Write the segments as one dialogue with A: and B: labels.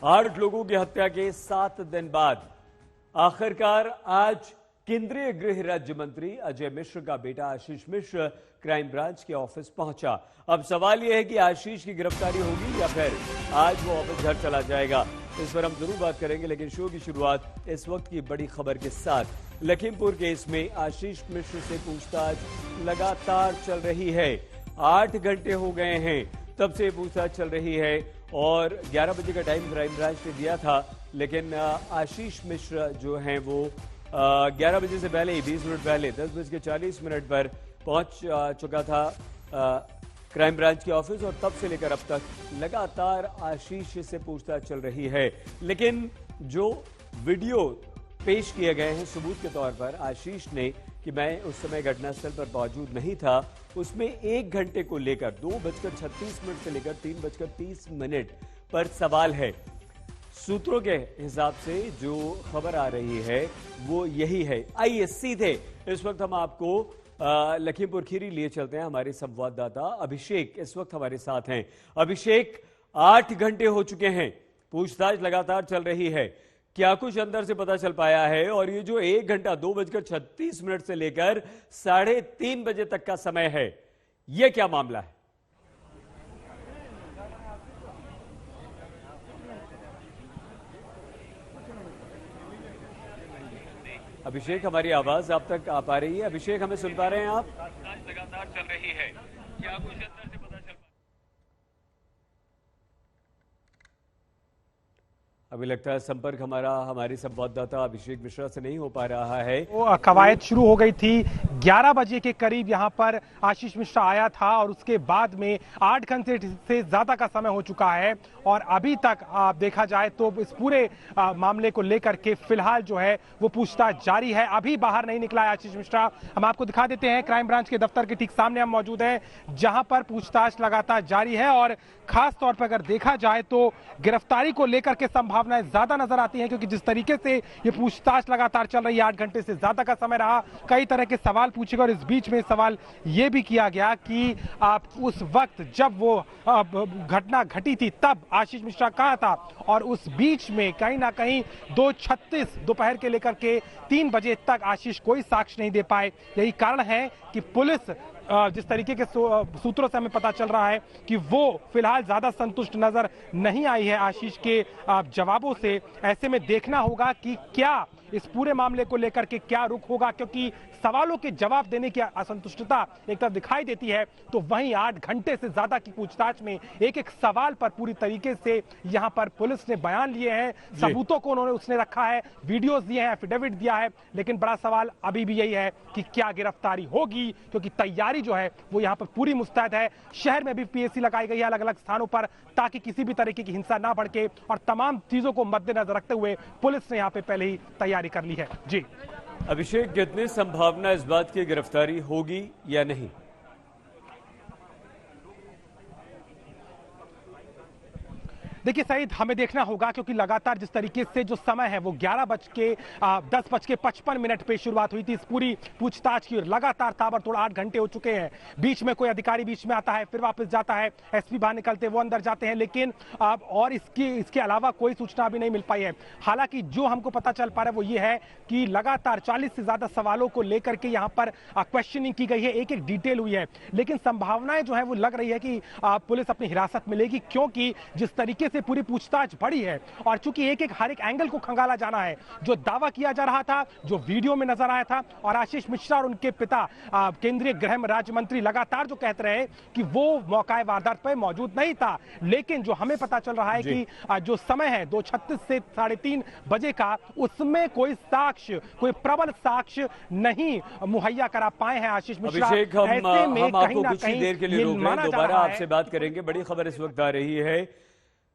A: 8 लोगों की हत्या के 7 दिन बाद आखिरकार आज केंद्रीय गृह राज्य मंत्री अजय मिश्र का बेटा आशीष मिश्र क्राइम ब्रांच के ऑफिस पहुंचा। अब सवाल यह है कि आशीष की गिरफ्तारी होगी या फिर आज वो ऑफिस घर चला जाएगा। इस पर हम जरूर बात करेंगे, लेकिन शो की शुरुआत इस वक्त की बड़ी खबर के साथ। लखीमपुर केस में आशीष मिश्र से पूछताछ लगातार चल रही है। 8 घंटे हो गए हैं तब से पूछताछ चल रही है और 11 बजे का टाइम क्राइम ब्रांच ने दिया था, लेकिन आशीष मिश्र जो हैं वो 11 बजे से पहले ही 20 मिनट पहले 10:40 पर पहुंच चुका था क्राइम ब्रांच के ऑफिस और तब से लेकर अब तक लगातार आशीष से पूछताछ चल रही है। लेकिन जो वीडियो पेश किए गए हैं सबूत के तौर पर आशीष ने कि मैं उस समय घटनास्थल पर मौजूद नहीं था, उसमें 1 घंटे को लेकर 2:36 से लेकर 3:30 पर सवाल है। सूत्रों के हिसाब से जो खबर आ रही है वो यही है। आइए सीधे इस वक्त हम आपको लखीमपुर खीरी लिए चलते हैं। हमारे संवाददाता अभिषेक इस वक्त हमारे साथ हैं। अभिषेक, 8 घंटे हो चुके हैं, पूछताछ लगातार चल रही है, क्या कुछ अंदर से पता चल पाया है? और ये जो 1 घंटा 2:36 से लेकर 3:30 बजे तक का समय है, ये क्या मामला है? अभिषेक, हमारी आवाज आप तक आ पा रही है? अभिषेक, हमें सुन पा रहे हैं आप? लगातार चल रही है, क्या कुछ अंदर से पता चल? अभी लगता है संपर्क हमारे संवाददाता अभिषेक मिश्रा से नहीं हो पा रहा है।
B: वो कवायद शुरू हो गई थी 11 बजे के करीब यहाँ पर आशीष मिश्रा आया था और उसके बाद में 8 घंटे से ज्यादा का समय हो चुका है और अभी तक देखा जाए तो इस पूरे मामले को लेकर के फिलहाल जो है वो पूछताछ जारी है। अभी बाहर नहीं निकला है आशीष मिश्रा। हम आपको दिखा देते हैं, क्राइम ब्रांच के दफ्तर के ठीक सामने हम मौजूद हैं जहां पर पूछताछ लगातार जारी है और खास तौर पर अगर देखा जाए तो गिरफ्तारी को लेकर के संभावनाएं ज्यादा नजर आती हैं, क्योंकि जिस तरीके से ये पूछताछ लगातार चल रही है, 8 घंटे से ज्यादा का समय रहा, कई तरह के सवाल पूछे गए और इस बीच में सवाल ये भी किया गया कि आप उस वक्त जब वो घटना घटी थी तब आशीष मिश्रा कहाँ था और उस बीच में कहीं ना कहीं 2:36 दोपहर के लेकर के 3 बजे तक आशीष कोई साक्ष्य नहीं दे पाए। यही कारण है कि पुलिस जिस तरीके के सूत्रों से हमें पता चल रहा है कि वो फिलहाल ज्यादा संतुष्ट नजर नहीं आई है आशीष के जवाबों से। ऐसे में देखना होगा कि क्या इस पूरे मामले को लेकर के क्या रुख होगा, क्योंकि सवालों के जवाब देने की असंतुष्टता एक तरफ दिखाई देती है तो वहीं 8 घंटे से ज्यादा की पूछताछ में एक एक सवाल पर पूरी तरीके से यहां पर पुलिस ने बयान लिए हैं, सबूतों को उसने रखा है, वीडियोस दिए हैं, एफिडेविट दिया है, लेकिन बड़ा सवाल अभी भी यही है कि क्या गिरफ्तारी होगी, क्योंकि तैयारी जो है वो यहाँ पर पूरी मुस्तैद है। शहर में भी पीएसी लगाई गई है अलग अलग स्थानों पर ताकि किसी भी तरीके की हिंसा ना भड़के और तमाम चीजों को मद्देनजर रखते हुए पुलिस ने यहाँ पे पहले ही तैयारी कर ली है। जी
A: अभिषेक, कितनी संभावना इस बात की गिरफ्तारी होगी या नहीं?
B: देखिए सईद, हमें देखना होगा, क्योंकि लगातार जिस तरीके से जो समय है वो 10:55 पे शुरुआत हुई थी इस पूरी पूछताछ की, लगातार ताबड़तोड़ 8 घंटे हो चुके हैं। बीच में कोई अधिकारी बीच में आता है, फिर वापस जाता है, एसपी बाहर निकलते वो अंदर जाते हैं, लेकिन और इसके अलावा कोई सूचना अभी नहीं मिल पाई है। हालांकि जो हमको पता चल पा रहा है वो ये है कि लगातार 40 से ज्यादा सवालों को लेकर के यहाँ पर क्वेश्चनिंग की गई है, एक एक डिटेल हुई है, लेकिन संभावनाएं जो है वो लग रही है कि पुलिस अपनी हिरासत में लेगी, क्योंकि जिस तरीके से पूरी पूछताछ बढ़ी है और चूंकि एक एक हर एक एंगल को खंगाला जाना है, जो दावा किया जा रहा था, जो वीडियो में नजर आया था, और आशीष मिश्रा और उनके पिता केंद्रीय गृह राज्य मंत्री लगातार जो कहते रहे कि वो मौका वारदात पर मौजूद नहीं था, लेकिन जो हमें पता चल रहा है कि जो समय है 2:36 से 3:30 बजे का, उसमें कोई साक्ष्य, कोई प्रबल साक्ष्य नहीं मुहैया करा पाए हैं आशीष मिश्रा।
A: ऐसे में हम आपको कुछ ही देर के लिए रोक रहे हैं, दोबारा आपसे बात करेंगे। बड़ी खबर इस वक्त आ रही है,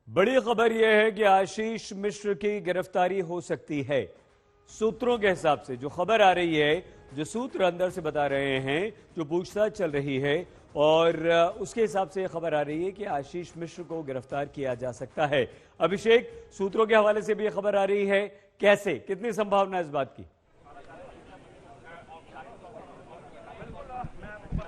A: बड़ी खबर यह है कि आशीष मिश्र की गिरफ्तारी हो सकती है। सूत्रों के हिसाब से जो खबर आ रही है, जो सूत्र अंदर से बता रहे हैं, जो पूछताछ चल रही है, और उसके हिसाब से खबर आ रही है कि आशीष मिश्र को गिरफ्तार किया जा सकता है। अभिषेक, सूत्रों के हवाले से भी यह खबर आ रही है, कैसे, कितनी संभावना है इस बात की?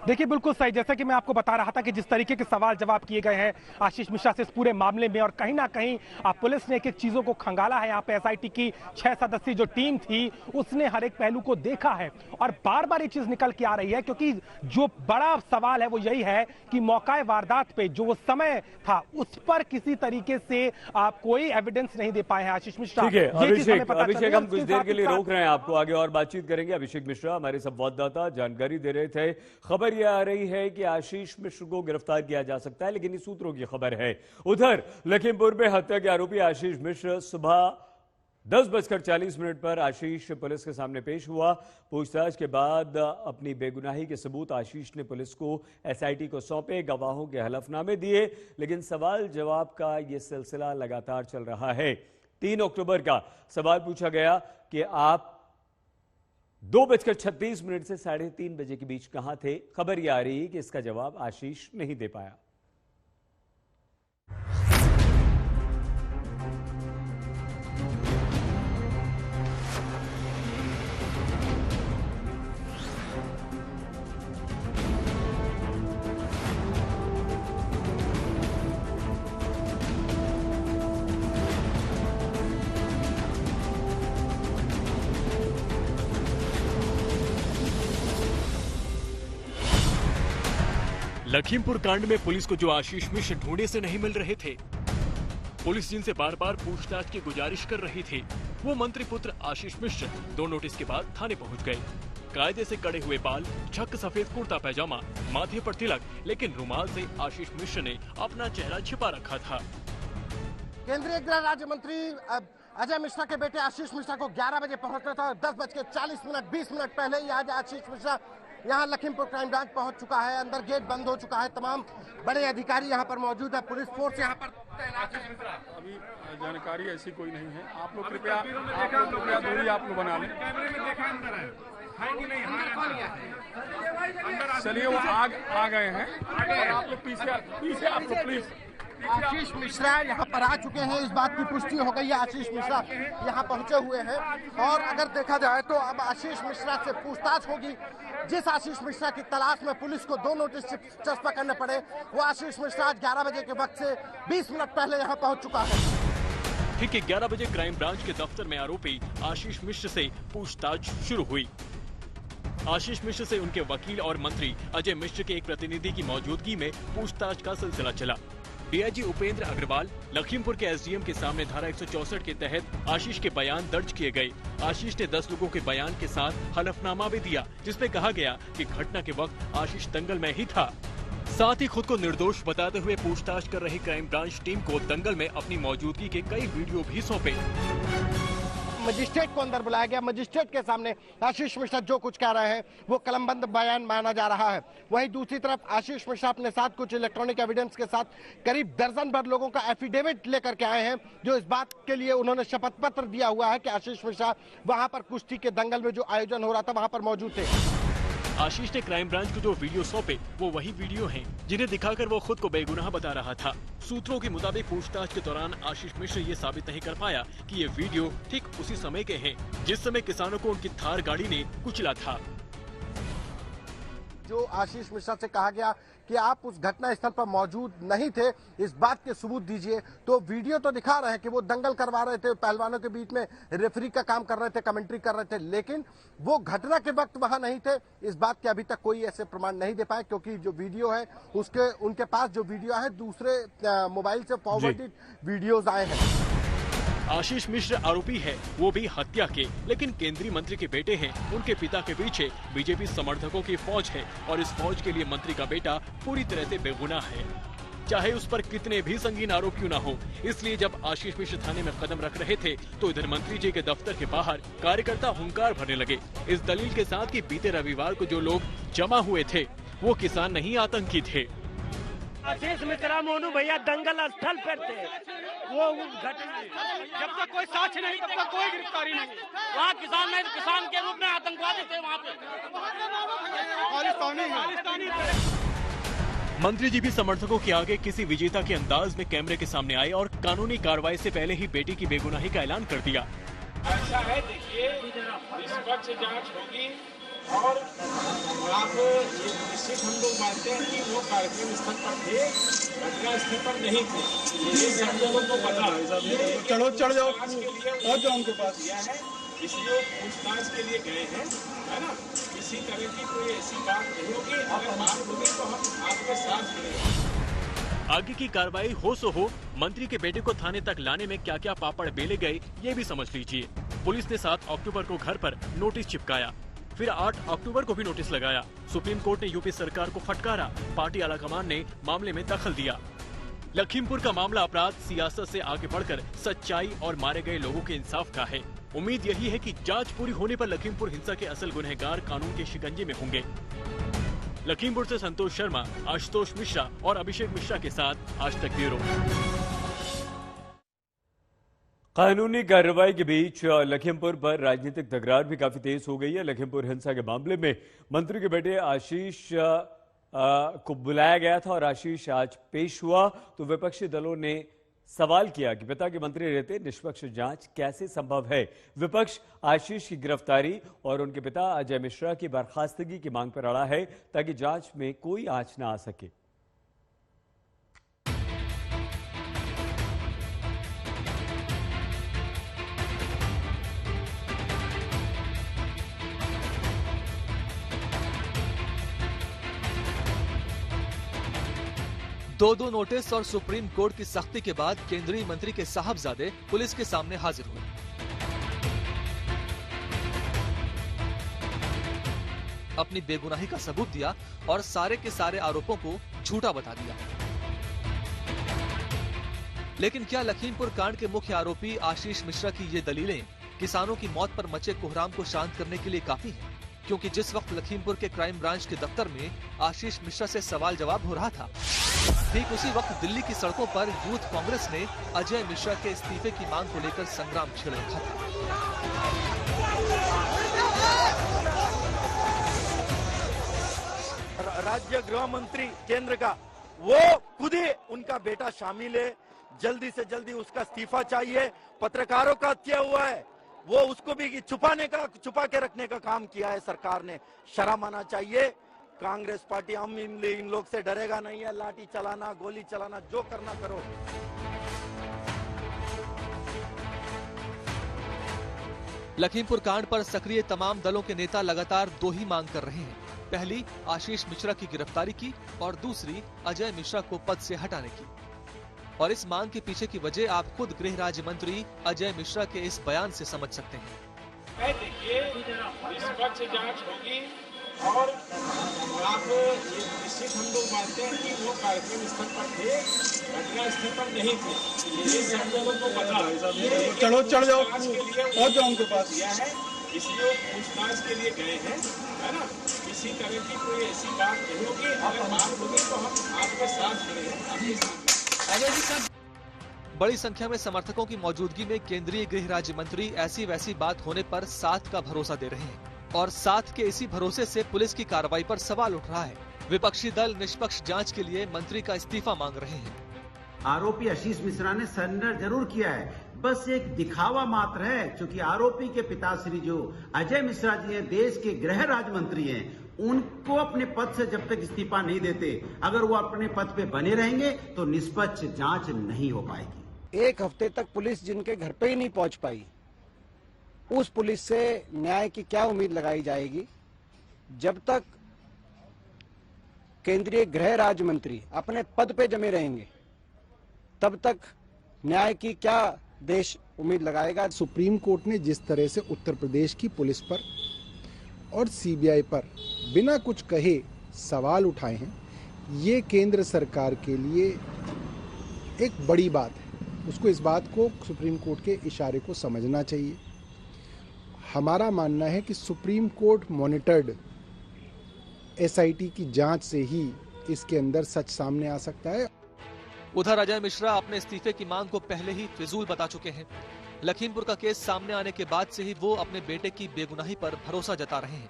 B: देखिए बिल्कुल सही, जैसा कि मैं आपको बता रहा था कि जिस तरीके के सवाल जवाब किए गए हैं आशीष मिश्रा से इस पूरे मामले में, और कहीं ना कहीं पुलिस ने एक एक चीजों को खंगाला है। यहाँ पे एसआईटी की 6 सदस्यीय जो टीम थी उसने हर एक पहलू को देखा है और बार बार ये चीज निकल के आ रही है, क्योंकि जो बड़ा सवाल है वो यही है कि मौका वारदात पे जो वो समय था उस पर किसी तरीके से आप कोई एविडेंस नहीं दे पाए हैं आशीष मिश्रा।
A: ठीक है अभिषेक हम कुछ देर के लिए रोक रहे हैं आपको, आगे और बातचीत करेंगे। अभिषेक मिश्रा हमारे संवाददाता जानकारी दे रहे थे। खबर यह आ रही है कि आशीष मिश्र को गिरफ्तार किया जा सकता है, लेकिन ये सूत्रों की खबर है। उधर लखीमपुर में हत्या के आरोपी आशीष मिश्र सुबह 10:40 पर आशीष पुलिस के सामने पेश हुआ। पूछताछ के बाद अपनी बेगुनाही के सबूत आशीष ने पुलिस को एसआईटी को सौंपे, गवाहों के हलफनामे दिए, लेकिन सवाल जवाब का यह सिलसिला लगातार चल रहा है। 3 अक्टूबर का सवाल पूछा गया कि आप 2:36 से 3:30 बजे के बीच कहां थे। खबर यह आ रही है कि इसका जवाब आशीष नहीं दे पाया।
C: लखीमपुर कांड में पुलिस को जो आशीष मिश्र ढूंढे से नहीं मिल रहे थे, पुलिस जिनसे बार बार पूछताछ की गुजारिश कर रही थी, वो मंत्री पुत्र आशीष मिश्र 2 नोटिस के बाद थाने पहुंच गए। कायदे से कड़े हुए बाल, छक सफेद कुर्ता पैजामा, माथे पर तिलक, लेकिन रुमाल से आशीष मिश्र ने अपना चेहरा छिपा रखा था।
D: केंद्रीय गृह राज्य मंत्री अजय मिश्रा के बेटे आशीष मिश्रा को 11 बजे पहुंचना था। 10:40 पहले ही आज आशीष मिश्रा यहाँ लखीमपुर क्राइम ब्रांच पहुंच चुका है। अंदर गेट बंद हो चुका है, तमाम बड़े अधिकारी यहाँ पर मौजूद है, पुलिस फोर्स यहाँ पर तैनात है।
E: अभी जानकारी ऐसी कोई नहीं है, आप लोग कृपया दूरी आप लोग बना लें। चलिए वो आ गए हैं, आप लोग पीछे आप लोग प्लीज।
D: आशीष मिश्रा यहाँ पर आ चुके हैं, इस बात की पुष्टि हो गई है। आशीष मिश्रा यहाँ पहुंचे हुए हैं और अगर देखा जाए तो अब आशीष मिश्रा से पूछताछ होगी। जिस आशीष मिश्रा की तलाश में पुलिस को 2 नोटिस चस्पा करने पड़े, वो आशीष मिश्रा आज 11 बजे के वक्त से 20 मिनट पहले यहाँ पहुंच चुका है।
C: ठीक 11 बजे क्राइम ब्रांच के दफ्तर में आरोपी आशीष मिश्र से पूछताछ शुरू हुई। आशीष मिश्र से उनके वकील और मंत्री अजय मिश्र के एक प्रतिनिधि की मौजूदगी में पूछताछ का सिलसिला चला। डीआईजी उपेंद्र अग्रवाल, लखीमपुर के एसडीएम के सामने धारा 164 के तहत आशीष के बयान दर्ज किए गए। आशीष ने 10 लोगों के बयान के साथ हलफनामा भी दिया, जिसमें कहा गया कि घटना के वक्त आशीष दंगल में ही था। साथ ही खुद को निर्दोष बताते हुए पूछताछ कर रही क्राइम ब्रांच टीम को दंगल में अपनी मौजूदगी के कई वीडियो भी सौंपे।
D: मजिस्ट्रेट को अंदर बुलाया गया। मजिस्ट्रेट के सामने आशीष मिश्रा जो कुछ कह रहे हैं वो कलमबंद बयान माना जा रहा है। वहीं दूसरी तरफ आशीष मिश्रा अपने साथ कुछ इलेक्ट्रॉनिक एविडेंस के साथ करीब दर्जन भर लोगों का एफिडेविट लेकर के आए हैं, जो इस बात के लिए उन्होंने शपथ पत्र दिया हुआ है कि आशीष मिश्रा वहां पर कुश्ती के दंगल में जो आयोजन हो रहा था वहां पर मौजूद थे।
C: आशीष ने क्राइम ब्रांच को जो वीडियो सौंपे वो वही वीडियो हैं, जिन्हें दिखाकर वो खुद को बेगुनाह बता रहा था। सूत्रों के मुताबिक पूछताछ के दौरान आशीष मिश्र ये साबित नहीं कर पाया कि ये वीडियो ठीक उसी समय के हैं जिस समय किसानों को उनकी थार गाड़ी ने कुचला था।
D: जो आशीष मिश्रा से कहा गया कि आप उस घटना स्थल पर मौजूद नहीं थे, इस बात के सबूत दीजिए, तो वीडियो तो दिखा रहे हैं कि वो दंगल करवा रहे थे, पहलवानों के बीच में रेफरी का काम कर रहे थे, कमेंट्री कर रहे थे, लेकिन वो घटना के वक्त वहां नहीं थे। इस बात के अभी तक कोई ऐसे प्रमाण नहीं दे पाए, क्योंकि जो वीडियो है उसके उनके पास जो वीडियो है दूसरे मोबाइल से फॉरवर्डेड वीडियोज आए हैं।
C: आशीष मिश्र आरोपी है, वो भी हत्या के, लेकिन केंद्रीय मंत्री के बेटे हैं। उनके पिता के पीछे बीजेपी समर्थकों की फौज है और इस फौज के लिए मंत्री का बेटा पूरी तरह से बेगुनाह है, चाहे उस पर कितने भी संगीन आरोप क्यों न हो। इसलिए जब आशीष मिश्र थाने में कदम रख रहे थे तो इधर मंत्री जी के दफ्तर के बाहर कार्यकर्ता हुंकार भरने लगे, इस दलील के साथ कि बीते रविवार को जो लोग जमा हुए थे वो किसान नहीं आतंकी थे।
F: आशीष मिश्रा मोनू भैया दंगल स्थल पर थे, वो घटना
E: जब तक कोई साक्ष्य नहीं तब तक कोई गिरफ्तारी नहीं।
F: वहाँ किसान के रूप में आतंकवादी थे वहाँ पे।
C: मंत्री जी भी समर्थकों के आगे किसी विजेता के अंदाज में कैमरे के सामने आए और कानूनी कार्रवाई से पहले ही बेटी की बेगुनाही का ऐलान कर दिया।
E: ऐसा है, देखिए निष्पक्ष जांच होगी, और आप ये निश्चित हम लोग मानते हैं कि वो कार्यक्रम स्थल पर थे, घटना स्थल पर नहीं थे। ये सब लोगों को पता है।
G: चलो चढ़ जाओ,
E: पहुंच जाओ उनके पास दिया है, इसलिए पूछताछ के लिए गए हैं, है ना। किसी तरह की कोई ऐसी बात नहीं होगी, अगर बात होगी तो हम आपके साथ खड़े हैं।
C: आगे की कार्रवाई हो सो हो, मंत्री के बेटे को थाने तक लाने में क्या क्या पापड़ बेले गए ये भी समझ लीजिए। पुलिस ने 7 अक्टूबर को घर पर नोटिस चिपकाया, फिर 8 अक्टूबर को भी नोटिस लगाया। सुप्रीम कोर्ट ने यूपी सरकार को फटकारा, पार्टी आलाकमान ने मामले में दखल दिया। लखीमपुर का मामला अपराध सियासत से आगे बढ़कर सच्चाई और मारे गए लोगों के इंसाफ का है। उम्मीद यही है कि जांच पूरी होने पर लखीमपुर हिंसा के असल गुनहगार कानून के शिकंजे में होंगे। लखीमपुर से संतोष शर्मा, आशुतोष मिश्रा और अभिषेक मिश्रा के साथ आज तक ब्यूरो।
A: कानूनी कार्रवाई के बीच लखीमपुर पर राजनीतिक तकरार भी काफी तेज हो गई है। लखीमपुर हिंसा के मामले में मंत्री के बेटे आशीष को बुलाया गया था और आशीष आज पेश हुआ तो विपक्षी दलों ने सवाल किया कि पिता के मंत्री रहते निष्पक्ष जांच कैसे संभव है। विपक्ष आशीष की गिरफ्तारी और उनके पिता अजय मिश्रा की बर्खास्तगी की मांग पर अड़ा है ताकि जांच में कोई आंच न आ सके।
H: दो नोटिस और सुप्रीम कोर्ट की सख्ती के बाद केंद्रीय मंत्री के साहबजादे पुलिस के सामने हाजिर हुए। अपनी बेगुनाही का सबूत दिया और सारे के सारे आरोपों को झूठा बता दिया। लेकिन क्या लखीमपुर कांड के मुख्य आरोपी आशीष मिश्रा की ये दलीलें किसानों की मौत पर मचे कोहराम को शांत करने के लिए काफी हैं? क्योंकि जिस वक्त लखीमपुर के क्राइम ब्रांच के दफ्तर में आशीष मिश्रा से सवाल जवाब हो रहा था, ठीक उसी वक्त दिल्ली की सड़कों पर यूथ कांग्रेस ने अजय मिश्रा के इस्तीफे की मांग को लेकर संग्राम छेड़ रखा था।
F: राज्य गृह मंत्री केंद्र का वो खुद ही उनका बेटा शामिल है, जल्दी से जल्दी उसका इस्तीफा चाहिए। पत्रकारों का हत्या हुआ है, वो उसको भी छुपा के रखने का काम किया है सरकार ने। शर्म आना चाहिए। कांग्रेस पार्टी हम इन लोग से डरेगा नहीं है। लाठी चलाना, गोली चलाना, जो करना करो।
H: लखीमपुर कांड पर सक्रिय तमाम दलों के नेता लगातार दो ही मांग कर रहे हैं। पहली आशीष मिश्रा की गिरफ्तारी की और दूसरी अजय मिश्रा को पद से हटाने की। और इस मांग के पीछे की वजह आप खुद गृह राज्य मंत्री अजय मिश्रा के इस बयान से समझ सकते हैं।
E: देखिए, निष्पक्ष जांच होगी और आप ये निश्चित हम लोग मानते हैं कि वो कार्यक्रम स्थल पर थे, घटना स्थल पर नहीं थे। ये सब लोगों को पता है।
G: चलो चढ़ जाओ, पहुंच जाओ उनके पास
E: दिया है, इसलिए पूछताछ के लिए गए हैं, है ना। किसी तरह की कोई ऐसी बात नहीं होगी, अगर बात होगी तो हम आपके साथ खड़े हैं, आपके साथ।
H: बड़ी संख्या में समर्थकों की मौजूदगी में केंद्रीय गृह राज्य मंत्री ऐसी वैसी बात होने पर साथ का भरोसा दे रहे हैं और साथ के इसी भरोसे से पुलिस की कार्रवाई पर सवाल उठ रहा है। विपक्षी दल निष्पक्ष जांच के लिए मंत्री का इस्तीफा मांग रहे हैं।
I: आरोपी आशीष मिश्रा ने सरेंडर जरूर किया है, बस एक दिखावा मात्र है, क्योंकि आरोपी के पिताश्री जो अजय मिश्रा जी हैं, देश के गृह राज्य मंत्री हैं, उनको अपने पद से जब तक इस्तीफा नहीं देते, अगर वो अपने पद पे बने रहेंगे तो निष्पक्ष जांच नहीं हो पाएगी।
J: एक हफ्ते तक पुलिस जिनके घर पे ही नहीं पहुंच पाई, उस पुलिस से न्याय की क्या उम्मीद लगाई जाएगी? जब तक केंद्रीय गृह राज्य मंत्री अपने पद पे जमे रहेंगे, तब तक न्याय की क्या देश उम्मीद लगाएगा?
K: सुप्रीम कोर्ट ने जिस तरह से उत्तर प्रदेश की पुलिस पर और सीबीआई पर बिना कुछ कहे सवाल उठाए हैं, ये केंद्र सरकार के लिए एक बड़ी बात है। उसको इस बात को सुप्रीम कोर्ट के इशारे को समझना चाहिए। हमारा मानना है कि सुप्रीम कोर्ट मॉनिटर्ड एसआईटी की जांच से ही इसके अंदर सच सामने आ सकता है।
H: उधर अजय मिश्रा अपने इस्तीफे की मांग को पहले ही फिजूल बता चुके हैं। लखीमपुर का केस सामने आने के बाद से ही वो अपने बेटे की बेगुनाही पर भरोसा जता रहे हैं,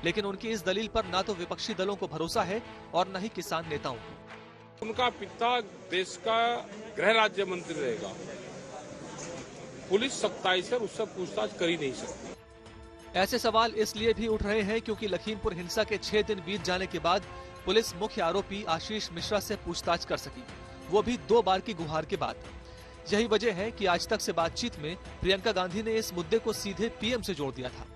H: लेकिन उनकी इस दलील पर ना तो विपक्षी दलों को भरोसा है और न ही किसान नेताओं को।
E: उनका पिता देश का गृह राज्य मंत्री रहेगा, पुलिस सख्ताई से उससे पूछताछ कर ही नहीं सकती।
H: ऐसे सवाल इसलिए भी उठ रहे हैं क्योंकि लखीमपुर हिंसा के 6 दिन बीत जाने के बाद पुलिस मुख्य आरोपी आशीष मिश्रा से पूछताछ कर सकी, वो भी 2 बार की गुहार के बाद। यही वजह है कि आज तक से बातचीत में प्रियंका गांधी ने इस मुद्दे को सीधे पीएम से जोड़ दिया था।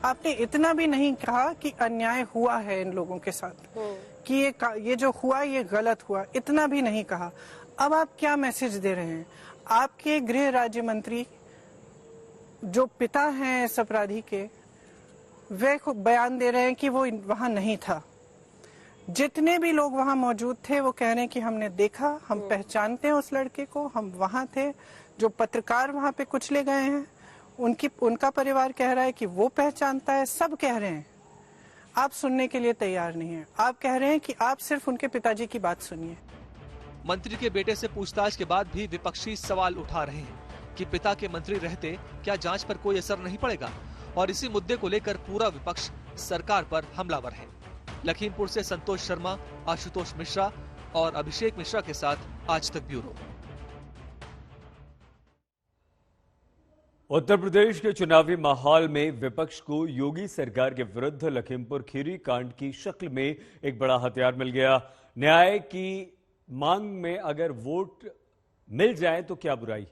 L: आपने इतना भी नहीं कहा कि अन्याय हुआ है इन लोगों के साथ, कि ये जो हुआ ये गलत हुआ, इतना भी नहीं कहा। अब आप क्या मैसेज दे रहे हैं? आपके गृह राज्य मंत्री जो पिता हैं इस अपराधी के, वे बयान दे रहे हैं कि वो वहां नहीं था। जितने भी लोग वहां मौजूद थे वो कह रहे हैं कि हमने देखा, हम पहचानते हैं उस लड़के को, हम वहां थे। जो पत्रकार वहां पे कुचले गए हैं उनका परिवार कह रहा है कि वो पहचानता है। सब कह रहे हैं, आप सुनने के लिए तैयार नहीं है। आप कह रहे हैं कि आप सिर्फ उनके पिताजी की बात सुनिए।
H: मंत्री के बेटे से पूछताछ के बाद भी विपक्षी सवाल उठा रहे हैं कि पिता के मंत्री रहते क्या जांच पर कोई असर नहीं पड़ेगा, और इसी मुद्दे को लेकर पूरा विपक्ष सरकार पर हमलावर है। लखीमपुर से संतोष शर्मा, आशुतोष मिश्रा और अभिषेक मिश्रा के साथ आज तक ब्यूरो।
A: उत्तर प्रदेश के चुनावी माहौल में विपक्ष को योगी सरकार के विरुद्ध लखीमपुर खीरी कांड की शक्ल में एक बड़ा हथियार मिल गया। न्याय की मांग में अगर वोट मिल जाए तो क्या बुराई।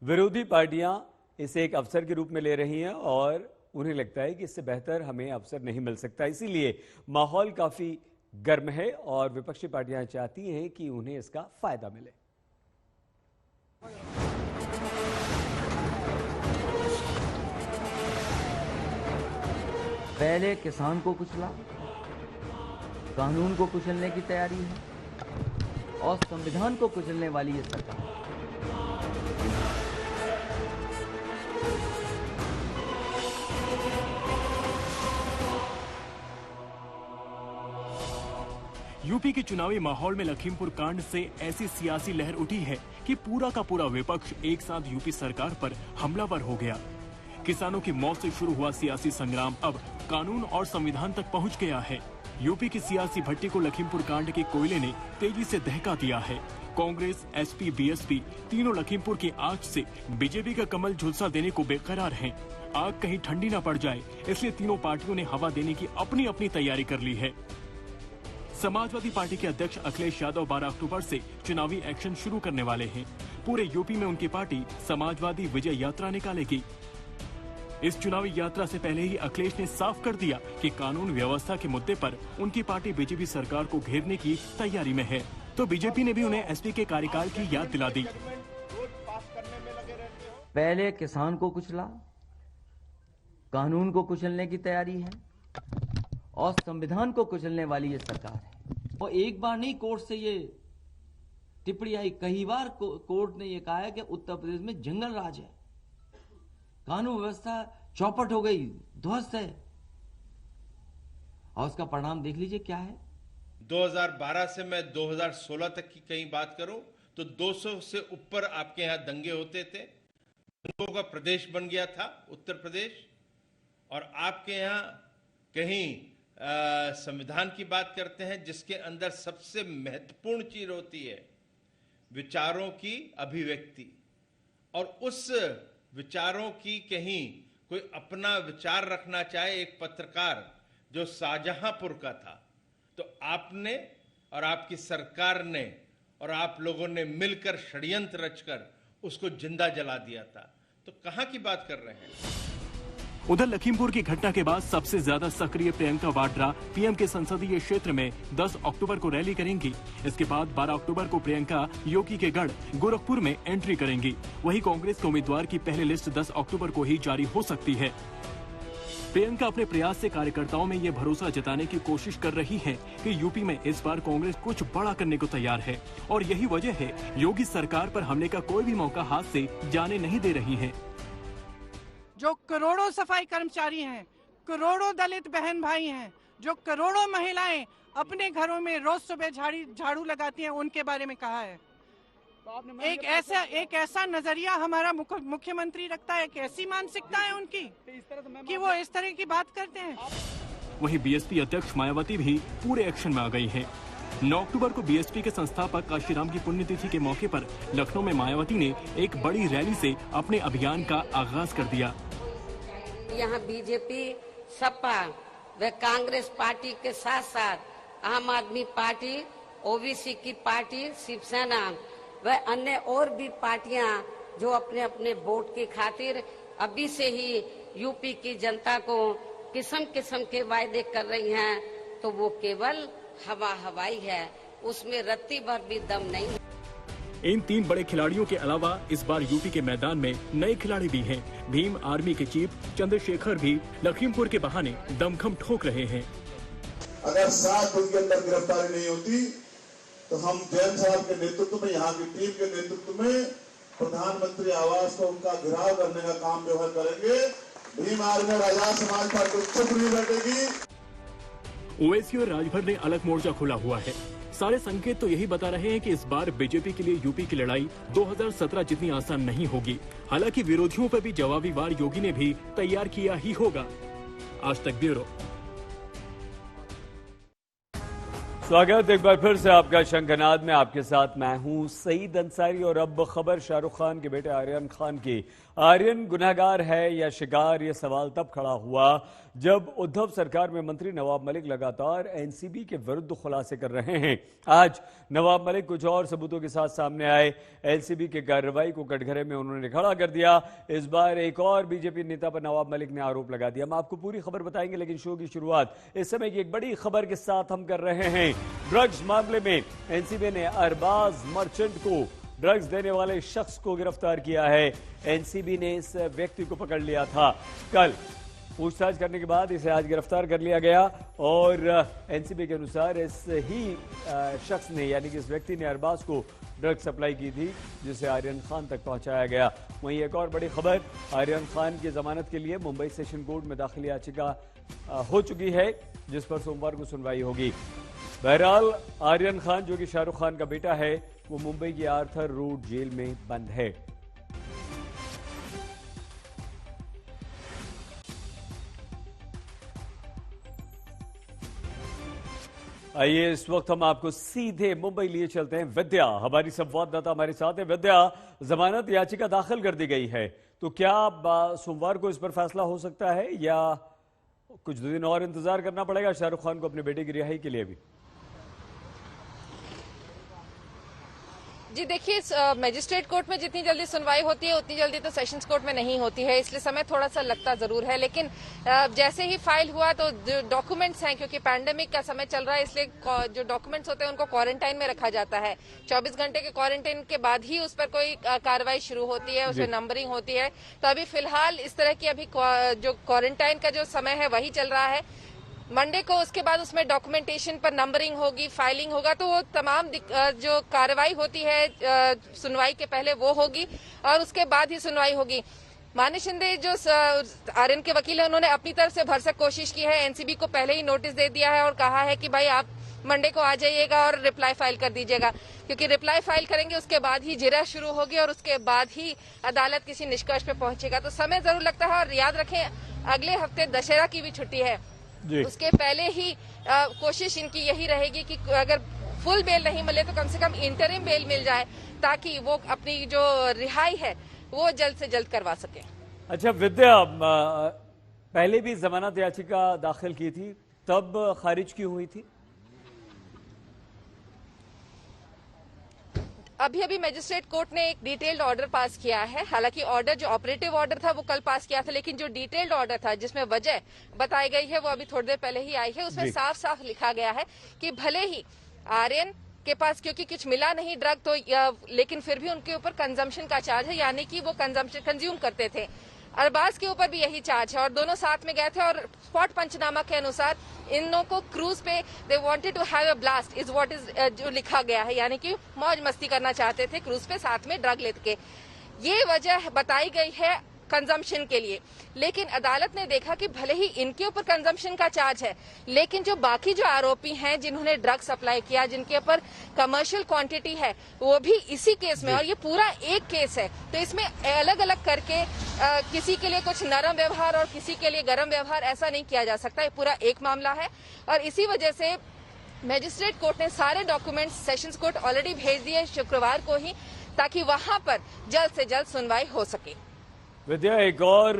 A: विरोधी पार्टियां इसे एक अवसर के रूप में ले रही हैं और उन्हें लगता है कि इससे बेहतर हमें अवसर नहीं मिल सकता। इसीलिए माहौल काफी गर्म है और विपक्षी पार्टियां चाहती हैं कि उन्हें इसका फायदा मिले।
M: पहले किसान को कुचला, कानून को कुचलने की तैयारी है और संविधान को कुचलने वाली ये सरकार।
C: यूपी के चुनावी माहौल में लखीमपुर कांड से ऐसी सियासी लहर उठी है कि पूरा का पूरा विपक्ष एक साथ यूपी सरकार पर हमलावर हो गया। किसानों की मौत से शुरू हुआ सियासी संग्राम अब कानून और संविधान तक पहुंच गया है। यूपी की सियासी भट्टी को लखीमपुर कांड के कोयले ने तेजी से दहका दिया है। कांग्रेस, एसपी, बीएसपी तीनों लखीमपुर की आग से बीजेपी का कमल झुलसा देने को बेकरार हैं। आग कहीं ठंडी न पड़ जाए, इसलिए तीनों पार्टियों ने हवा देने की अपनी अपनी तैयारी कर ली है। समाजवादी पार्टी के अध्यक्ष अखिलेश यादव 12 अक्टूबर से चुनावी एक्शन शुरू करने वाले हैं। पूरे यूपी में उनकी पार्टी समाजवादी विजय यात्रा निकालेगी। इस चुनावी यात्रा से पहले ही अखिलेश ने साफ कर दिया कि कानून व्यवस्था के मुद्दे पर उनकी पार्टी बीजेपी सरकार को घेरने की तैयारी में है। तो बीजेपी ने भी उन्हें एसपी के कार्यकाल की याद दिला दी।
M: पहले किसान को कुचला, कानून को कुचलने की तैयारी है और संविधान को कुचलने वाली ये सरकार है। और एक बार नहीं कोर्ट से ये टिप्पणी आई, कई बार कोर्ट ने ये कहा है कि उत्तर प्रदेश में जंगल राज है, कानून व्यवस्था चौपट हो गई, ध्वस्त है। और उसका परिणाम देख लीजिए क्या है।
N: 2012 से मैं 2016 तक की कहीं बात करूं तो 200 से ऊपर आपके यहाँ दंगे होते थे। दंगों का प्रदेश बन गया था उत्तर प्रदेश। और आपके यहाँ कहीं संविधान की बात करते हैं जिसके अंदर सबसे महत्वपूर्ण चीज होती है विचारों की अभिव्यक्ति, और उस विचारों की कहीं कोई अपना विचार रखना चाहे एक पत्रकार जो शाहजहांपुर का था, तो आपने और आपकी सरकार ने और आप लोगों ने मिलकर षड्यंत्र रचकर उसको जिंदा जला दिया था। तो कहां की बात कर रहे हैं।
C: उधर लखीमपुर की घटना के बाद सबसे ज्यादा सक्रिय प्रियंका वाड्रा पीएम के संसदीय क्षेत्र में 10 अक्टूबर को रैली करेंगी। इसके बाद 12 अक्टूबर को प्रियंका योगी के गढ़ गोरखपुर में एंट्री करेंगी। वहीं कांग्रेस के उम्मीदवार की पहली लिस्ट 10 अक्टूबर को ही जारी हो सकती है। प्रियंका अपने प्रयास से कार्यकर्ताओं में ये भरोसा जताने की कोशिश कर रही है कि यूपी में इस बार कांग्रेस कुछ बड़ा करने को तैयार है और यही वजह है योगी सरकार पर हमले का कोई भी मौका हाथ से जाने नहीं दे रही है।
L: जो करोड़ों सफाई कर्मचारी हैं, करोड़ों दलित बहन भाई हैं, जो करोड़ों महिलाएं अपने घरों में रोज सुबह झाड़ू लगाती हैं, उनके बारे में कहा है। एक ऐसा नजरिया हमारा मुख्यमंत्री रखता है, एक ऐसी मानसिकता है उनकी कि वो इस तरह की बात करते हैं।
C: वहीं बीएसपी अध्यक्ष मायावती भी पूरे एक्शन में आ गई हैं। 9 अक्टूबर को बीएसपी के संस्थापक काशीराम की पुण्यतिथि के मौके पर लखनऊ में मायावती ने एक बड़ी रैली से अपने अभियान का आगाज कर दिया।
O: यहाँ बीजेपी, सपा व कांग्रेस पार्टी के साथ साथ आम आदमी पार्टी, ओबीसी की पार्टी, शिवसेना व अन्य और भी पार्टियां जो अपने अपने वोट की खातिर अभी से ही यूपी की जनता को किस्म किस्म के वायदे कर रही हैं, तो वो केवल हवाई है, उसमें रत्ती भर भी दम नहीं है।
C: इन 3 बड़े खिलाड़ियों के अलावा इस बार यूपी के मैदान में नए खिलाड़ी भी हैं। भीम आर्मी के चीफ चंद्रशेखर भी लखीमपुर के बहाने दमखम ठोक रहे हैं।
P: अगर 7 दिन के अंदर गिरफ्तारी नहीं होती तो हम जैन साहब के नेतृत्व में, यहाँ की टीम के नेतृत्व में प्रधानमंत्री आवास को उनका घेराव करने का काम जो है करेंगे। भीम आर्मी और आजाद समाज पार्टी चुप नहीं बैठेगी।
C: ओवैसी और राजभर ने अलग मोर्चा खोला हुआ है। सारे संकेत तो यही बता रहे हैं कि इस बार बीजेपी के लिए यूपी की लड़ाई 2017 जितनी आसान नहीं होगी। हालांकि विरोधियों पर भी जवाबी वार योगी ने भी तैयार किया ही होगा। आज तक ब्यूरो।
A: स्वागत एक बार फिर से आपका शंखनाद में। आपके साथ मैं हूं सईद अंसारी। और अब खबर शाहरुख खान के बेटे आर्यन खान की। आर्यन गुनहगार है या शिकार, ये सवाल तब खड़ा हुआ जब उद्धव सरकार में मंत्री नवाब मलिक लगातार एनसीबी के विरुद्ध खुलासे कर रहे हैं। आज नवाब मलिक कुछ और सबूतों के साथ सामने आए। एनसीबी की कार्रवाई को कटघरे में उन्होंने खड़ा कर दिया। इस बार एक और बीजेपी नेता पर नवाब मलिक ने आरोप लगा दिया। हम आपको पूरी खबर बताएंगे, लेकिन शो की शुरुआत इस समय की एक बड़ी खबर के साथ हम कर रहे हैं। ड्रग्स मामले में एनसीबी ने अरबाज मर्चेंट को, ड्रग्स देने वाले शख्स को गिरफ्तार किया है। एनसीबी ने इस व्यक्ति को पकड़ लिया था। कल पूछताछ करने के बाद इसे आज गिरफ्तार कर लिया गया। और एनसीबी के अनुसार इस ही शख्स ने, यानी कि इस व्यक्ति ने अरबाज को ड्रग्स सप्लाई की थी, जिसे आर्यन खान तक पहुंचाया गया। वहीं एक और बड़ी खबर, आर्यन खान की जमानत के लिए मुंबई सेशन कोर्ट में दाखिल याचिका हो चुकी है, जिस पर सोमवार को सुनवाई होगी। बहरहाल आर्यन खान, जो कि शाहरुख खान का बेटा है, वो मुंबई की आर्थर रोड जेल में बंद है। आइए इस वक्त हम आपको सीधे मुंबई लिए चलते हैं। विद्या हमारी संवाददाता हमारे साथ है। विद्या, जमानत याचिका दाखिल कर दी गई है, तो क्या सोमवार को इस पर फैसला हो सकता है या कुछ दिन और इंतजार करना पड़ेगा शाहरुख खान को अपने बेटे की रिहाई के लिए भी?
Q: जी देखिए, मजिस्ट्रेट कोर्ट में जितनी जल्दी सुनवाई होती है उतनी जल्दी तो सेशंस कोर्ट में नहीं होती है, इसलिए समय थोड़ा सा लगता जरूर है। लेकिन जैसे ही फाइल हुआ तो जो डॉक्यूमेंट्स हैं, क्योंकि पैंडेमिक का समय चल रहा है, इसलिए जो डॉक्यूमेंट्स होते हैं उनको क्वारंटाइन में रखा जाता है। 24 घंटे के क्वारंटाइन के बाद ही उस पर कोई कार्रवाई शुरू होती है, उसमें नंबरिंग होती है। तो अभी फिलहाल इस तरह की अभी जो क्वारंटाइन का जो समय है वही चल रहा है। मंडे को उसके बाद उसमें डॉक्यूमेंटेशन पर नंबरिंग होगी, फाइलिंग होगा, तो वो तमाम जो कार्रवाई होती है सुनवाई के पहले वो होगी और उसके बाद ही सुनवाई होगी। मानी शिंदे जो आर्यन के वकील है, उन्होंने अपनी तरफ से भरसक कोशिश की है। एनसीबी को पहले ही नोटिस दे दिया है और कहा है कि भाई आप मंडे को आ जाइएगा और रिप्लाई फाइल कर दीजिएगा, क्योंकि रिप्लाई फाइल करेंगे उसके बाद ही जिरह शुरू होगी और उसके बाद ही अदालत किसी निष्कर्ष पे पहुंचेगा। तो समय जरूर लगता है। और याद रखें, अगले हफ्ते दशहरा की भी छुट्टी है, उसके पहले ही कोशिश इनकी यही रहेगी कि अगर फुल बेल नहीं मिले तो कम से कम इंटरिम बेल मिल जाए, ताकि वो अपनी जो रिहाई है वो जल्द से जल्द करवा सके।
A: अच्छा विद्या, पहले भी जमानत याचिका दाखिल की थी, तब खारिज क्यों हुई थी?
Q: अभी मजिस्ट्रेट कोर्ट ने एक डिटेल्ड ऑर्डर पास किया है। हालांकि ऑर्डर जो ऑपरेटिव ऑर्डर था वो कल पास किया था, लेकिन जो डिटेल्ड ऑर्डर था जिसमें वजह बताई गई है वो अभी थोड़ी देर पहले ही आई है। उसमें साफ साफ लिखा गया है कि भले ही आर्यन के पास क्योंकि कुछ मिला नहीं ड्रग, तो लेकिन फिर भी उनके ऊपर कंजम्पशन का चार्ज है, यानी कि वो कंज्यूम करते थे। अरबाज के ऊपर भी यही चार्ज है और दोनों साथ में गए थे। और स्पॉट पंचनामा के अनुसार इन लोगों को क्रूज पे they wanted to have a blast is what is जो लिखा गया है, यानी कि मौज मस्ती करना चाहते थे क्रूज पे साथ में ड्रग लेके। ये वजह बताई गई है कंजम्पशन के लिए। लेकिन अदालत ने देखा कि भले ही इनके ऊपर कंजम्पशन का चार्ज है, लेकिन जो बाकी जो आरोपी हैं जिन्होंने ड्रग सप्लाई किया, जिनके ऊपर कमर्शियल क्वांटिटी है, वो भी इसी केस में, और ये पूरा एक केस है, तो इसमें अलग अलग करके किसी के लिए कुछ नरम व्यवहार और किसी के लिए गर्म व्यवहार ऐसा नहीं किया जा सकता। ये पूरा एक मामला है और इसी वजह से मजिस्ट्रेट कोर्ट ने सारे डॉक्यूमेंट्स सेशंस कोर्ट ऑलरेडी भेज दिए शुक्रवार को ही, ताकि वहां पर जल्द से जल्द सुनवाई हो सके।
A: विद्या, एक और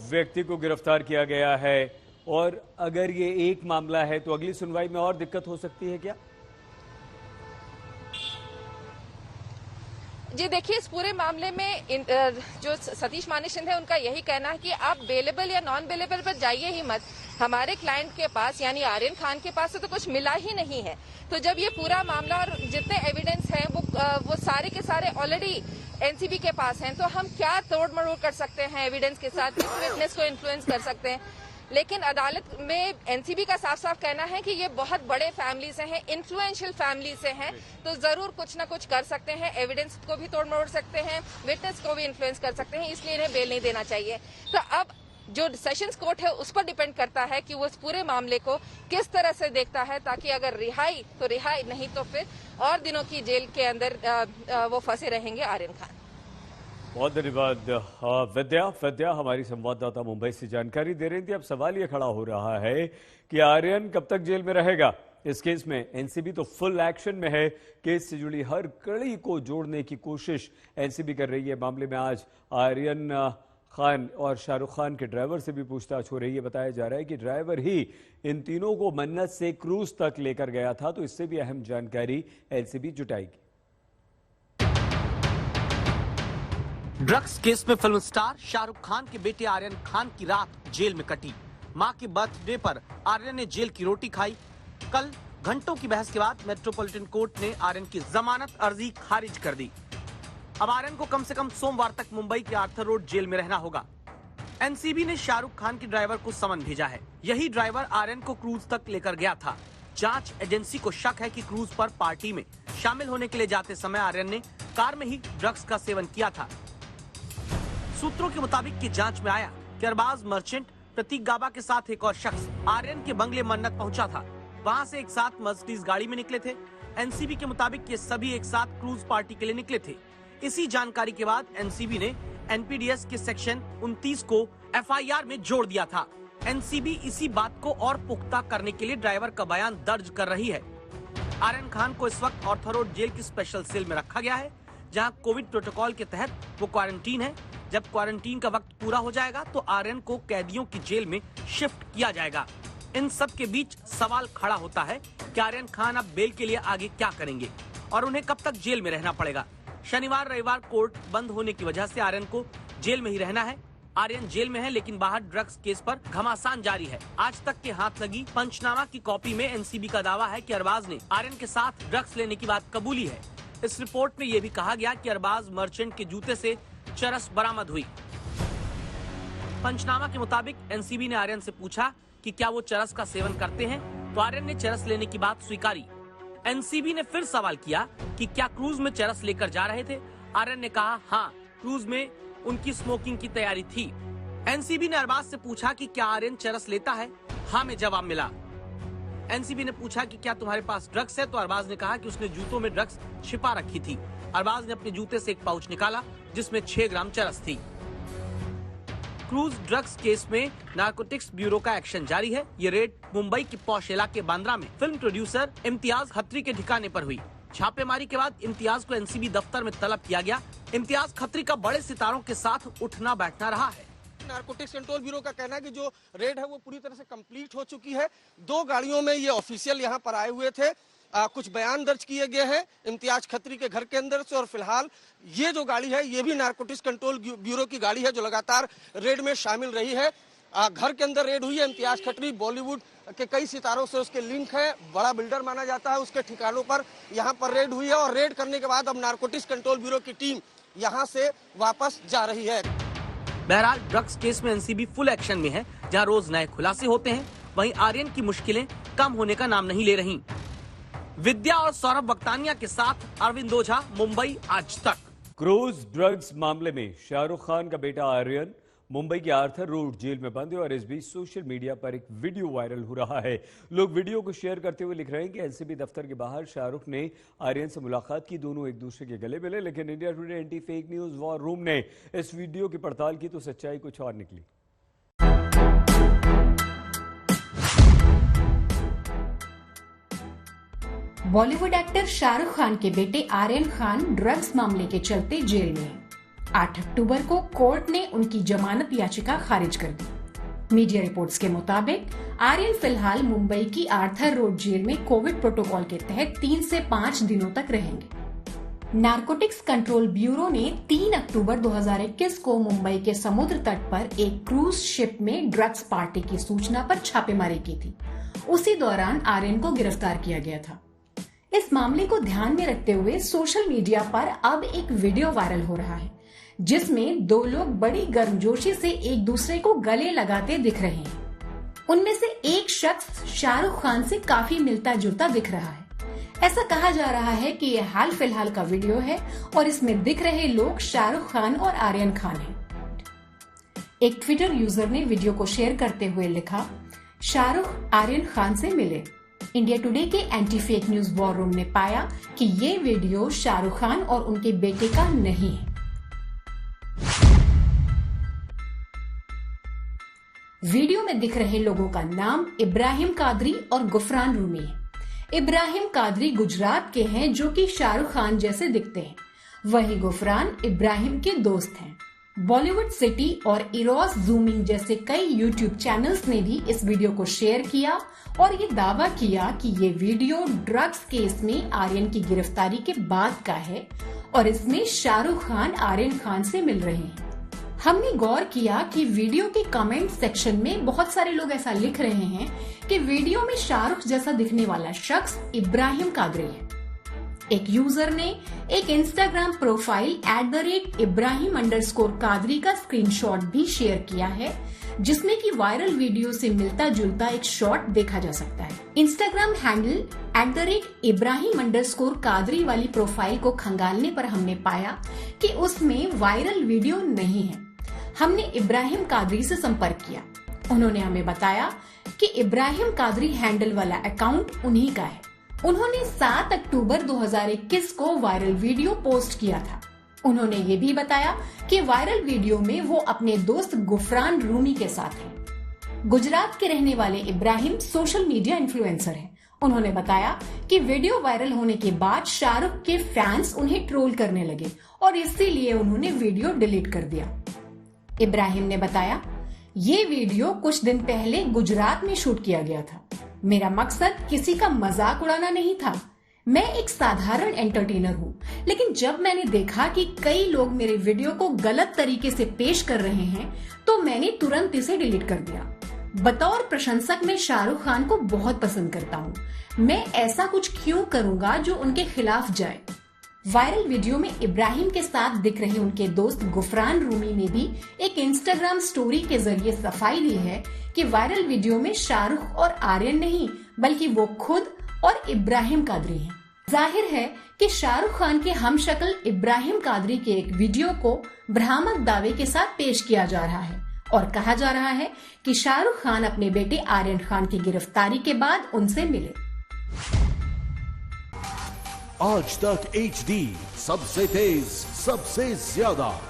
A: व्यक्ति को गिरफ्तार किया गया है और अगर ये एक मामला है तो अगली सुनवाई में और दिक्कत हो सकती है क्या?
Q: जी देखिए, इस पूरे मामले में जो सतीश मानेचंद है उनका यही कहना है कि आप बेलेबल या नॉन बेलेबल पर जाइए ही मत। हमारे क्लाइंट के पास यानी आर्यन खान के पास तो कुछ मिला ही नहीं है। तो जब ये पूरा मामला और जितने एविडेंस हैं वो सारे के सारे ऑलरेडी एनसीबी के पास हैं, तो हम क्या तोड़ मरोड़ कर सकते हैं एविडेंस के साथ, किस विटनेस को इन्फ्लुएंस कर सकते हैं। लेकिन अदालत में एनसीबी का साफ साफ कहना है कि ये बहुत बड़े फैमिली से हैं, इन्फ्लुएंशियल फैमिली से हैं, तो जरूर कुछ ना कुछ कर सकते हैं, एविडेंस को भी तोड़ मरोड़ सकते हैं, विटनेस को भी इन्फ्लुएंस कर सकते हैं, इसलिए इन्हें बेल नहीं देना चाहिए। तो अब जो सेशंस कोर्ट है उस पर डिपेंड करता है कि वो इस पूरे मामले को किस तरह से देखता है, ताकि अगर रिहाई तो रिहाई, नहीं तो फिर और दिनों की जेल के अंदर वो फंसे रहेंगे आर्यन खान।
A: बहुत धन्यवाद विद्या हमारी संवाददाता मुंबई से जानकारी दे रही थी। अब सवाल ये खड़ा हो रहा है कि आर्यन कब तक जेल में रहेगा। इस केस में एनसीबी तो फुल एक्शन में है, केस से जुड़ी हर कड़ी को जोड़ने की कोशिश एनसीबी कर रही है। मामले में आज आर्यन खान और शाहरुख खान के ड्राइवर से भी पूछताछ हो रही है। बताया जा रहा है कि ड्राइवर ही इन तीनों को मन्नत से क्रूज तक लेकर गया था, तो इससे भी अहम जानकारी एनसीबी जुटाएगी।
R: ड्रग्स केस में फिल्म स्टार शाहरुख खान के बेटे आर्यन खान की रात जेल में कटी। मां के बर्थडे पर आर्यन ने जेल की रोटी खाई। कल घंटों की बहस के बाद मेट्रोपॉलिटन कोर्ट ने आर्यन की जमानत अर्जी खारिज कर दी। अब आर्यन को कम से कम सोमवार तक मुंबई के आर्थर रोड जेल में रहना होगा। एनसीबी ने शाहरुख खान के ड्राइवर को समन भेजा है। यही ड्राइवर आर्यन को क्रूज तक लेकर गया था। जांच एजेंसी को शक है कि क्रूज पर पार्टी में शामिल होने के लिए जाते समय आर्यन ने कार में ही ड्रग्स का सेवन किया था। सूत्रों के मुताबिक की जांच में आया कि अरबाज मर्चेंट प्रतीक गाबा के साथ एक और शख्स आर्यन के बंगले मन्नत पहुंचा था। वहां से एक साथ मर्सिडीज गाड़ी में निकले थे। एनसीबी के मुताबिक ये सभी एक साथ क्रूज पार्टी के लिए निकले थे। इसी जानकारी के बाद एनसीबी ने एनपीडीएस के सेक्शन 29 को एफआईआर में जोड़ दिया था। एनसीबी इसी बात को और पुख्ता करने के लिए ड्राइवर का बयान दर्ज कर रही है। आर्यन खान को इस वक्त आर्थर रोड जेल की स्पेशल सेल में रखा गया है, जहां कोविड प्रोटोकॉल के तहत वो क्वारंटीन है। जब क्वारंटीन का वक्त पूरा हो जाएगा तो आर्यन को कैदियों की जेल में शिफ्ट किया जाएगा। इन सब के बीच सवाल खड़ा होता है कि आर्यन खान अब बेल के लिए आगे क्या करेंगे और उन्हें कब तक जेल में रहना पड़ेगा। शनिवार रविवार कोर्ट बंद होने की वजह से आर्यन को जेल में ही रहना है। आर्यन जेल में है, लेकिन बाहर ड्रग्स केस पर घमासान जारी है। आज तक के हाथ लगी पंचनामा की कॉपी में एनसीबी का दावा है कि अरबाज ने आर्यन के साथ ड्रग्स लेने की बात कबूली है। इस रिपोर्ट में ये भी कहा गया कि अरबाज मर्चेंट के जूते से चरस बरामद हुई। पंचनामा के मुताबिक एनसीबी ने आर्यन से पूछा कि क्या वो चरस का सेवन करते हैं, तो आर्यन ने चरस लेने की बात स्वीकारी। एनसीबी ने फिर सवाल किया कि क्या क्रूज में चरस लेकर जा रहे थे। आर्यन ने कहा हाँ, क्रूज में उनकी स्मोकिंग की तैयारी थी। एनसीबी ने अरबाज से पूछा कि क्या आर्यन चरस लेता है। हाँ में जवाब मिला। एनसीबी ने पूछा कि क्या तुम्हारे पास ड्रग्स है, तो अरबाज ने कहा कि उसने जूतों में ड्रग्स छिपा रखी थी। अरबाज ने अपने जूते से एक पाउच निकाला जिसमें 6 ग्राम चरस थी। क्रूज ड्रग्स केस में नारकोटिक्स ब्यूरो का एक्शन जारी है। ये रेड मुंबई के पौष इलाके बांद्रा में फिल्म प्रोड्यूसर इम्तियाज खत्री के ठिकाने पर हुई। छापेमारी के बाद इम्तियाज को एनसीबी दफ्तर में तलब किया गया। इम्तियाज खत्री का बड़े सितारों के साथ उठना बैठना रहा है।
J: नारकोटिक्स कंट्रोल ब्यूरो का कहना है कि जो रेड है वो पूरी तरह से कंप्लीट हो चुकी है। 2 गाड़ियों में ये ऑफिशियल यहाँ पर आए हुए थे। कुछ बयान दर्ज किए गए हैं इम्तियाज खत्री के घर के अंदर से, और फिलहाल ये जो गाड़ी है ये भी नारकोटिक्स कंट्रोल ब्यूरो की गाड़ी है जो लगातार रेड में शामिल रही है। घर के अंदर रेड हुई है। इम्तियाज खत्री बॉलीवुड के कई सितारों से उसके लिंक है, बड़ा बिल्डर माना जाता है। उसके ठिकानों पर यहाँ पर रेड हुई है और रेड करने के बाद अब नारकोटिक्स कंट्रोल ब्यूरो की टीम यहाँ से वापस जा रही है।
R: बहरहाल ड्रग्स केस में एनसीबी फुल एक्शन में है। जहाँ रोज नए खुलासे होते हैं, वहीं आर्यन की मुश्किलें कम होने का नाम नहीं ले रही। विद्या और सौरभ बक्तानिया के साथ अरविंद ओझा, मुंबई आज तक।
A: क्रूज ड्रग्स मामले में शाहरुख खान का बेटा आर्यन मुंबई के आर्थर रोड जेल में बंद है और इस बीच सोशल मीडिया पर एक वीडियो वायरल हो रहा है। लोग वीडियो को शेयर करते हुए लिख रहे हैं कि एनसीबी दफ्तर के बाहर शाहरुख ने आर्यन से मुलाकात की, दोनों एक दूसरे के गले मिले। लेकिन India today anti fake news war room ने इस वीडियो की पड़ताल की तो सच्चाई कुछ और निकली।
S: बॉलीवुड एक्टर शाहरुख खान के बेटे आर्यन खान ड्रग्स मामले के चलते जेल में। 8 अक्टूबर को कोर्ट ने उनकी जमानत याचिका खारिज कर दी। मीडिया रिपोर्ट्स के मुताबिक आर्यन फिलहाल मुंबई की आर्थर रोड जेल में कोविड प्रोटोकॉल के तहत 3 से 5 दिनों तक रहेंगे। नारकोटिक्स कंट्रोल ब्यूरो ने 3 अक्टूबर 2021 को मुंबई के समुद्र तट पर एक क्रूज शिप में ड्रग्स पार्टी की सूचना पर छापेमारी की थी। उसी दौरान आर्यन को गिरफ्तार किया गया था। इस मामले को ध्यान में रखते हुए सोशल मीडिया पर अब एक वीडियो वायरल हो रहा है, जिसमें 2 लोग बड़ी गर्मजोशी से एक दूसरे को गले लगाते दिख रहे हैं। उनमें से एक शख्स शाहरुख खान से काफी मिलता जुलता दिख रहा है। ऐसा कहा जा रहा है कि यह हाल फिलहाल का वीडियो है और इसमें दिख रहे लोग शाहरुख खान और आर्यन खान हैं। एक ट्विटर यूजर ने वीडियो को शेयर करते हुए लिखा, शाहरुख आर्यन खान से मिले। इंडिया टुडे के anti fake news war room ने पाया कि ये वीडियो शाहरुख खान और उनके बेटे का नहीं है। वीडियो में दिख रहे लोगों का नाम इब्राहिम कादरी और गुफरान रूमी है। इब्राहिम कादरी गुजरात के हैं, जो कि शाहरुख खान जैसे दिखते हैं। वहीं गुफरान इब्राहिम के दोस्त हैं। बॉलीवुड सिटी और इरोस जूमिंग जैसे कई यूट्यूब चैनल्स ने भी इस वीडियो को शेयर किया और ये दावा किया कि ये वीडियो ड्रग्स केस में आर्यन की गिरफ्तारी के बाद का है और इसमें शाहरुख खान आर्यन खान से मिल रहे हैं। हमने गौर किया कि वीडियो के कमेंट सेक्शन में बहुत सारे लोग ऐसा लिख रहे हैं कि वीडियो में शाहरुख जैसा दिखने वाला शख्स इब्राहिम कादरी है। एक यूजर ने एक इंस्टाग्राम प्रोफाइल @Ibrahim_Kadri का स्क्रीनशॉट भी शेयर किया है, जिसमें कि वायरल वीडियो से मिलता जुलता एक शॉट देखा जा सकता है। इंस्टाग्राम हैंडल @Ibrahim_Kadri वाली प्रोफाइल को खंगालने पर हमने पाया कि उसमें वायरल वीडियो नहीं है। हमने इब्राहिम कादरी से संपर्क किया। उन्होंने हमें बताया कि इब्राहिम कादरी हैंडल वाला अकाउंट उन्हीं का है। उन्होंने 7 अक्टूबर 2021 को वायरल वीडियो पोस्ट किया था। उन्होंने ये भी बताया कि वायरल वीडियो में वो अपने दोस्त गुफरान रूमी के साथ हैं। गुजरात के रहने वाले इब्राहिम सोशल मीडिया इन्फ्लुएंसर हैं। उन्होंने बताया कि वीडियो वायरल होने के बाद शाहरुख के फैंस उन्हें ट्रोल करने लगे और इसीलिए उन्होंने वीडियो डिलीट कर दिया। इब्राहिम ने बताया, ये वीडियो कुछ दिन पहले गुजरात में शूट किया गया था। मेरा मकसद किसी का मजाक उड़ाना नहीं था। मैं एक साधारण एंटरटेनर हूँ, लेकिन जब मैंने देखा कि कई लोग मेरे वीडियो को गलत तरीके से पेश कर रहे हैं, तो मैंने तुरंत इसे डिलीट कर दिया। बतौर प्रशंसक मैं शाहरुख खान को बहुत पसंद करता हूँ। मैं ऐसा कुछ क्यों करूँगा जो उनके खिलाफ जाए। वायरल वीडियो में इब्राहिम के साथ दिख रहे उनके दोस्त गुफरान रूमी ने भी एक इंस्टाग्राम स्टोरी के जरिए सफाई दी है कि वायरल वीडियो में शाहरुख और आर्यन नहीं, बल्कि वो खुद और इब्राहिम कादरी हैं। जाहिर है कि शाहरुख खान के हमशक्ल इब्राहिम कादरी के एक वीडियो को भ्रामक दावे के साथ पेश किया जा रहा है और कहा जा रहा है कि शाहरुख खान अपने बेटे आर्यन खान की गिरफ्तारी के बाद उनसे मिले।
T: आज तक HD, सबसे तेज, सबसे ज्यादा।